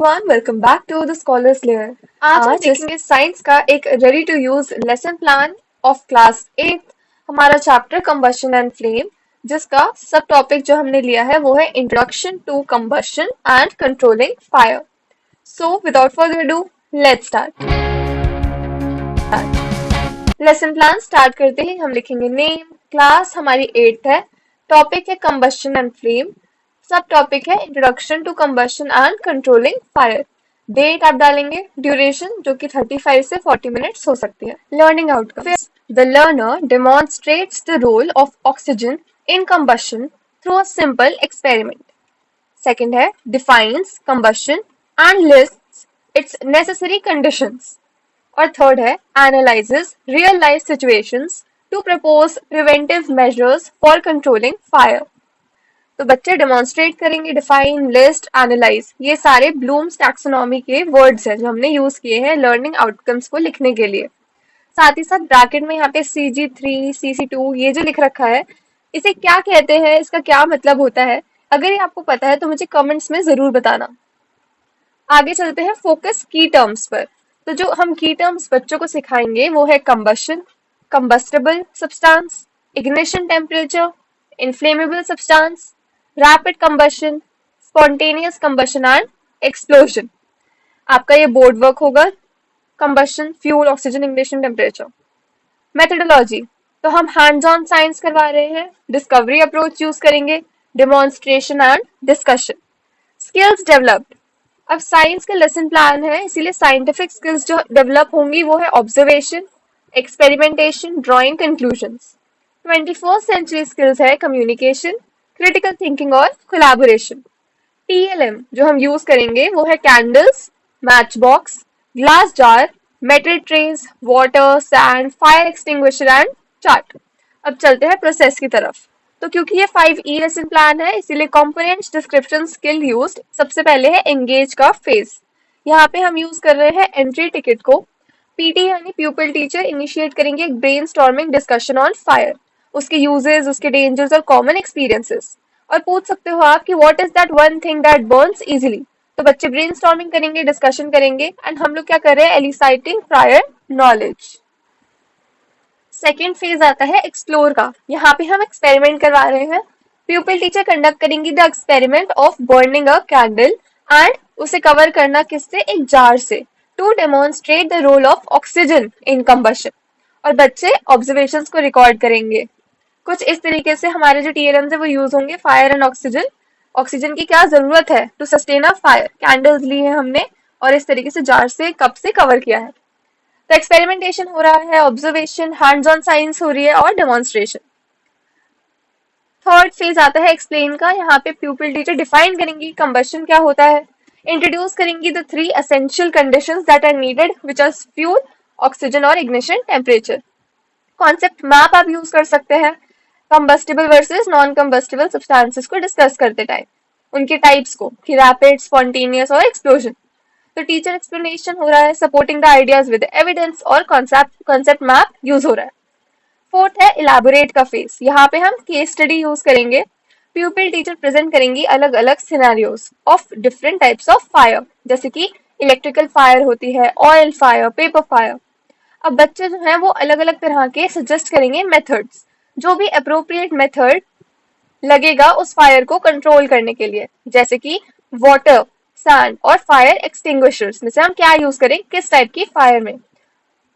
Welcome back to the scholars lair. आज हम देखेंगे साइंस का एक ready to use lesson plan of class 8। हमारा चैप्टर कंबशन एंड फ्लेम, जिसका सब टॉपिक जो हमने लिया है वो है introduction to combustion and controlling fire. So without further do, let's start. Lesson plan start करते ही हम लिखेंगे नेम, क्लास हमारी 8th है, टॉपिक है कंबशन एंड फ्लेम, सब टॉपिक है introduction to combustion and controlling fire. Date आप डालेंगे, ड्यूरेशन जो कि 35 से 40 मिनट्स हो सकती है। Learning outcomes, the learner demonstrates the role of oxygen in combustion through a simple experiment. Second है defines combustion and lists its necessary conditions. और थर्ड है analyses real life situations to propose preventive measures for controlling fire. तो बच्चे demonstrate करेंगे, define, list, analyse, ये सारे blooms taxonomy के words हैं जो हमने यूज किए हैं लर्निंग आउटकम्स को लिखने के लिए। साथ ही साथ ब्रैकेट में यहाँ पे CG3 CC2 ये जो लिख रखा है, इसे क्या कहते हैं, इसका क्या मतलब होता है, अगर ये आपको पता है तो मुझे कमेंट्स में जरूर बताना। आगे चलते हैं फोकस की टर्म्स पर। तो जो हम की टर्म्स बच्चों को सिखाएंगे वो है combustion, combustible substance, ignition temperature, inflammable substance, rapid combustion, spontaneous combustion and explosion. आपका ये बोर्ड वर्क होगा, combustion, fuel, oxygen, ignition, temperature. Methodology, तो हम हैंड्स ऑन साइंस करवा रहे हैं, डिस्कवरी अप्रोच यूज करेंगे, demonstration and discussion. Skills developed, अब साइंस का लेसन प्लान है इसीलिए साइंटिफिक स्किल्स जो डेवलप होंगी वो है observation, experimentation, drawing, conclusions. 21st century skills है कम्युनिकेशन, क्रिटिकल थिंकिंग और कोलैबोरेशन। TLM जो हम यूज करेंगे वो है candles, match box, glass jar, metal trace, water, sand, fire extinguisher and chart. अब चलते हैं प्रोसेस की तरफ। तो क्योंकि ये 5E लेसन प्लान है इसीलिए कंपोनेंट्स, डिस्क्रिप्शन, स्किल यूज्ड। सबसे पहले है एंगेज का फेज। यहाँ पे हम यूज कर रहे हैं एंट्री टिकट को। PT यानी प्यूपिल टीचर इनिशिएट करेंगे एक ब्रेनस्टॉर्मिंग डिस्कशन ऑन फायर, उसके यूजेस, उसके डेंजर्स और कॉमन एक्सपीरियंसेस। और पूछ सकते हो आप कि what is that one thing that Burns easily. तो बच्चे ब्रेनस्टॉर्मिंग करेंगे, डिस्कशन करेंगे एंड हम लोग क्या कर रहे हैं, एलिसाइटिंग प्रायर नॉलेज। सेकेंड फेज आता है एक्सप्लोर का। यहाँ पे हम एक्सपेरिमेंट करवा रहे हैं। प्यूपिल टीचर कंडक्ट करेंगी the experiment of burning a candle and उसे कवर करना किससे, एक जार से, to demonstrate the role of oxygen in combustion. और बच्चे ऑब्जर्वेशंस को रिकॉर्ड करेंगे। कुछ इस तरीके से हमारे जो TLMs है वो यूज होंगे। फायर एंड ऑक्सीजन, ऑक्सीजन की क्या जरूरत है to sustain a fire, candles ली है हमने और इस तरीके से जार से, कप से कवर किया है। तो एक्सपेरिमेंटेशन हो रहा है, ऑब्जर्वेशन, हैंड्स ऑन साइंस हो रही है और डेमोन्स्ट्रेशन। थर्ड फेज आता है एक्सप्लेन का। यहाँ पे प्यूपिल टीचर डिफाइन करेंगी कंबशन क्या होता है, इंट्रोड्यूस करेंगी the 3 essential conditions that are needed which are fuel, oxygen और इग्निशन टेम्परेचर। कॉन्सेप्ट मैप आप यूज कर सकते हैं combustible versus non combustible substances को डिस्कस करते टाइम, उनके टाइप्स को, कि रैपिड, स्पॉन्टेनियस और एक्सप्लोजन। तो टीचर एक्सप्लेनेशन हो रहा है, supporting the ideas with evidence और कॉन्सेप्ट मैप यूज हो रहा है। फोर्थ है इलैबोरेट का फेस। यहाँ पे हम केस स्टडी यूज करेंगे। प्यूपिल टीचर प्रेजेंट करेंगी अलग अलग scenarios of different types of fire, जैसे कि इलेक्ट्रिकल फायर होती है, ऑयल फायर, पेपर फायर। अब बच्चे जो हैं वो अलग अलग तरह के सजेस्ट करेंगे मेथड्स, जो भी अप्रोप्रिएट मेथड लगेगा उस फायर को कंट्रोल करने के लिए, जैसे कि वाटर, सैंड और फायर एक्सटिंग्विशर्स में से हम क्या यूज करें, किस टाइप की फायर में।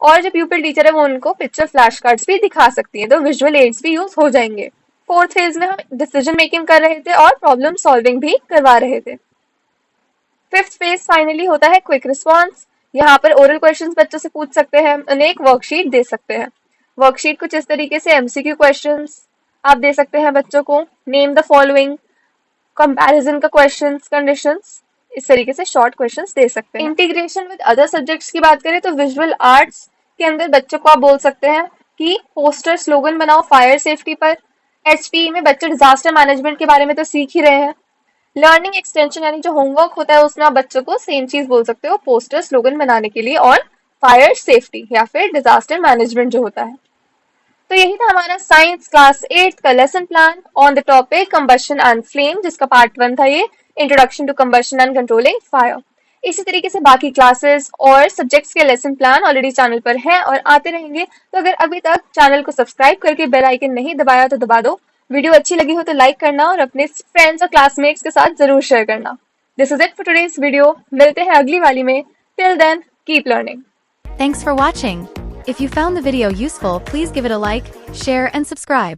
और जो प्यूपिल टीचर है वो उनको पिक्चर फ्लैश कार्ड्स भी दिखा सकती है, तो विजुअल एड्स भी यूज हो जाएंगे। फोर्थ फेज में हम डिसीजन मेकिंग कर रहे थे और प्रॉब्लम सॉल्विंग भी करवा रहे थे। फिफ्थ फेज फाइनली होता है क्विक रिस्पॉन्स। यहाँ पर ओरल क्वेश्चंस बच्चों से पूछ सकते हैं, उन्हें एक वर्कशीट दे सकते हैं। वर्कशीट कुछ इस तरीके से MCQ क्वेश्चंस आप दे सकते हैं बच्चों को, नेम द फॉलोइंग, कंपैरिजन का क्वेश्चंस, कंडीशंस, इस तरीके से शॉर्ट क्वेश्चंस दे सकते हैं। इंटीग्रेशन विद अदर सब्जेक्ट्स की बात करें तो विजुअल आर्ट्स के अंदर बच्चों को आप बोल सकते हैं कि पोस्टर स्लोगन बनाओ फायर सेफ्टी पर। HPE में बच्चे डिजास्टर मैनेजमेंट के बारे में तो सीख ही रहे हैं। लर्निंग एक्सटेंशन यानी जो होमवर्क होता है उसमें आप बच्चों को सेम चीज बोल सकते हो, पोस्टर स्लोगन बनाने के लिए और फायर सेफ्टी या फिर डिजास्टर मैनेजमेंट जो होता है। तो यही था हमारा साइंस क्लास 8 का lesson plan on the topic combustion and flame, जिसका पार्ट 1 था ये, introduction to combustion and controlling fire. इसी तरीके से बाकी क्लासेस और सब्जेक्ट्स के लेसन प्लान ऑलरेडी चैनल पर हैं और आते रहेंगे। तो अगर अभी तक चैनल को सब्सक्राइब करके बेल आइकन नहीं दबाया तो दबा दो। वीडियो अच्छी लगी हो तो लाइक करना और अपने फ्रेंड्स और क्लासमेट्स के साथ जरूर शेयर करना। This is it for today's video. मिलते हैं अगली वाली में। Till then keep learning. Thanks for watching. If you found the video useful, please give it a like, share and subscribe.